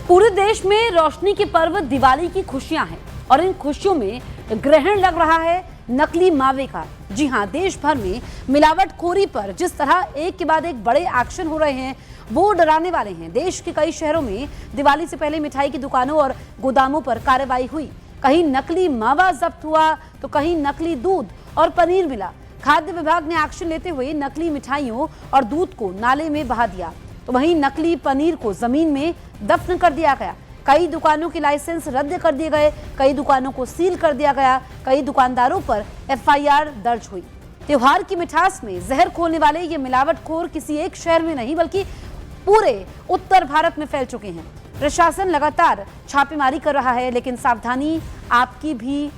पूरे देश में रोशनी के पर्व दिवाली की खुशियां हैं और इन खुशियों में ग्रहण लग रहा है नकली मावे का। जी हां, देश भर में मिलावटखोरी पर जिस तरह एक के बाद एक बड़े एक्शन हो रहे हैं वो डराने वाले हैं। देश के कई शहरों में दिवाली से पहले मिठाई की दुकानों और गोदामों पर कार्रवाई हुई। कहीं नकली मावा जब्त हुआ तो कहीं नकली दूध और पनीर मिला। खाद्य विभाग ने एक्शन लेते हुए नकली मिठाइयों और दूध को नाले में बहा दिया, तो वहीं नकली पनीर को जमीन में दफन कर दिया गया। कई दुकानों के लाइसेंस रद्द कर दिए गए, कई दुकानों को सील कर दिया गया, कई दुकानदारों पर एफआईआर दर्ज हुई। त्योहार की मिठास में जहर खोलने वाले ये मिलावटखोर किसी एक शहर में नहीं बल्कि पूरे उत्तर भारत में फैल चुके हैं। प्रशासन लगातार छापेमारी कर रहा है, लेकिन सावधानी आपकी भी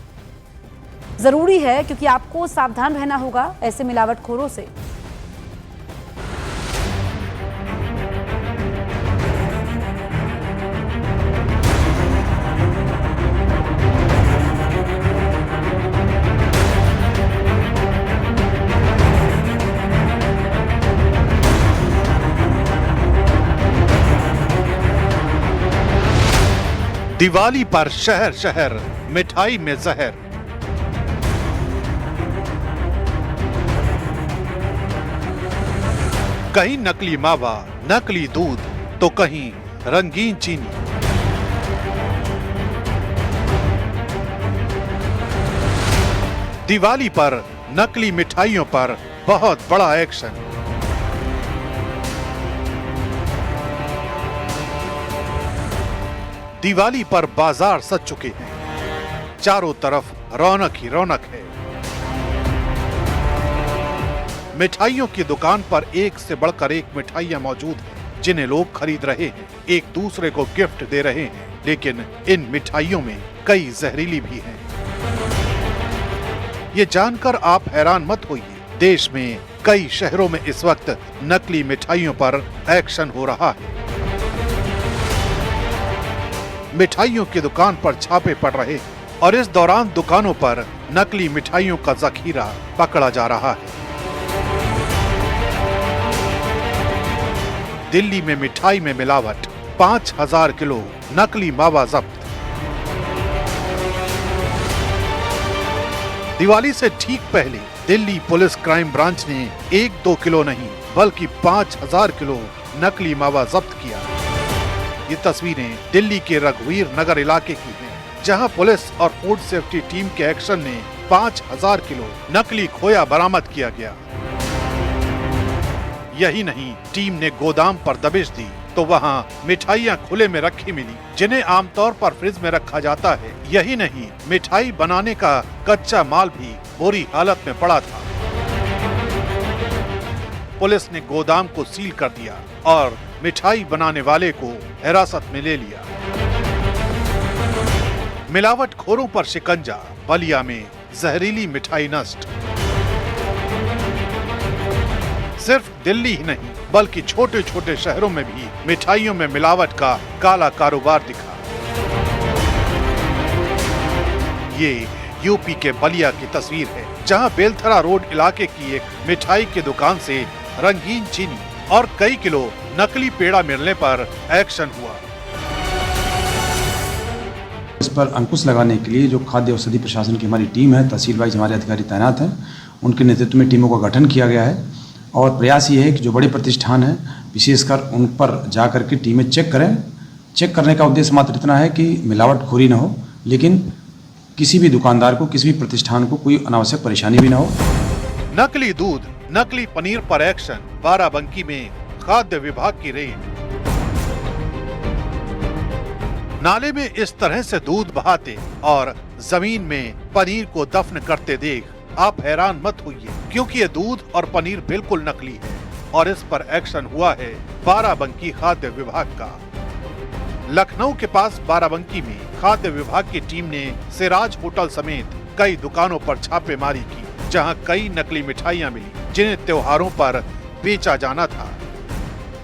जरूरी है क्योंकि आपको सावधान रहना होगा ऐसे मिलावटखोरों से। दिवाली पर शहर शहर मिठाई में जहर। कहीं नकली मावा, नकली दूध तो कहीं रंगीन चीनी। दिवाली पर नकली मिठाइयों पर बहुत बड़ा एक्शन। दिवाली पर बाजार सज चुके हैं, चारों तरफ रौनक ही रौनक है। मिठाइयों की दुकान पर एक से बढ़कर एक मिठाइयां मौजूद हैं, जिन्हें लोग खरीद रहे हैं, एक दूसरे को गिफ्ट दे रहे हैं। लेकिन इन मिठाइयों में कई जहरीली भी हैं। ये जानकर आप हैरान मत होइए, देश में कई शहरों में इस वक्त नकली मिठाइयों पर एक्शन हो रहा है। मिठाइयों की दुकान पर छापे पड़ रहे हैं और इस दौरान दुकानों पर नकली मिठाइयों का जखीरा पकड़ा जा रहा है। दिल्ली में मिठाई में मिलावट, 5000 किलो नकली मावा जब्त। दिवाली से ठीक पहले दिल्ली पुलिस क्राइम ब्रांच ने 1-2 किलो नहीं बल्कि 5000 किलो नकली मावा जब्त किया। ये तस्वीरें दिल्ली के रघुवीर नगर इलाके की हैं, जहां पुलिस और फूड सेफ्टी टीम के एक्शन ने 5000 किलो नकली खोया बरामद किया गया। यही नहीं, टीम ने गोदाम पर दबिश दी तो वहां मिठाइयां खुले में रखी मिली, जिन्हें आमतौर पर फ्रिज में रखा जाता है। यही नहीं, मिठाई बनाने का कच्चा माल भी बुरी हालत में पड़ा था। पुलिस ने गोदाम को सील कर दिया और मिठाई बनाने वाले को हिरासत में ले लिया। मिलावटखोरों पर शिकंजा, बलिया में जहरीली मिठाई नष्ट। सिर्फ दिल्ली ही नहीं बल्कि छोटे छोटे शहरों में भी मिठाइयों में मिलावट का काला कारोबार दिखा। ये यूपी के बलिया की तस्वीर है, जहां बेलथरा रोड इलाके की एक मिठाई की दुकान से रंगीन चीनी और कई किलो नकली पेड़ा मिलने पर एक्शन हुआ। इस पर अंकुश लगाने के लिए जो खाद्य औषधि प्रशासन की हमारी टीम है, तहसील वाइज हमारे अधिकारी तैनात हैं, उनके नेतृत्व में टीमों का गठन किया गया है। और प्रयास ये है कि जो बड़े प्रतिष्ठान हैं विशेषकर उन पर जाकर के टीमें चेक करें। चेक करने का उद्देश्य मात्र इतना है कि मिलावटखोरी न हो, लेकिन किसी भी दुकानदार को, किसी भी प्रतिष्ठान को कोई अनावश्यक परेशानी भी न हो। नकली दूध, नकली पनीर पर एक्शन। बाराबंकी में खाद्य विभाग की रेड। नाले में इस तरह से दूध बहाते और जमीन में पनीर को दफन करते देख आप हैरान मत होइए, क्योंकि ये दूध और पनीर बिल्कुल नकली है और इस पर एक्शन हुआ है बाराबंकी खाद्य विभाग का। लखनऊ के पास बाराबंकी में खाद्य विभाग की टीम ने सिराज होटल समेत कई दुकानों पर छापेमारी की, जहां कई नकली मिठाइयां मिली जिन्हें त्योहारों पर बेचा जाना था।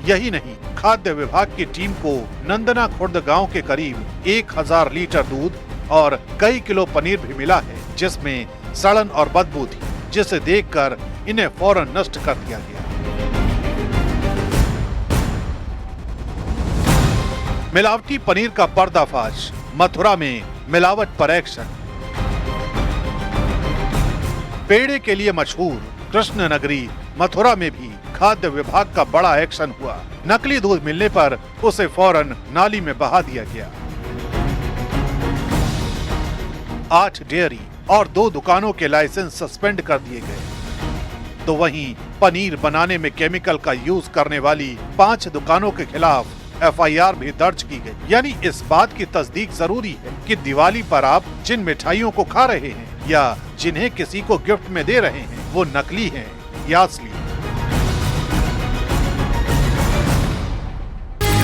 यही नहीं, खाद्य विभाग की टीम को नंदना खुर्द गांव के करीब 1000 लीटर दूध और कई किलो पनीर भी मिला है, जिसमें सड़न और बदबू थी, जिसे देखकर इन्हें फौरन नष्ट कर दिया गया। मिलावटी पनीर का पर्दाफाश, मथुरा में मिलावट पर एक्शन। पेड़े के लिए मशहूर कृष्ण नगरी मथुरा में भी खाद्य विभाग का बड़ा एक्शन हुआ। नकली दूध मिलने पर उसे फौरन नाली में बहा दिया गया। 8 डेयरी और 2 दुकानों के लाइसेंस सस्पेंड कर दिए गए। तो वहीं पनीर बनाने में केमिकल का यूज करने वाली 5 दुकानों के खिलाफ FIR भी दर्ज की गई। यानी इस बात की तस्दीक जरूरी है कि दिवाली पर आप जिन मिठाइयों को खा रहे हैं या जिन्हें किसी को गिफ्ट में दे रहे हैं वो नकली हैं या असली।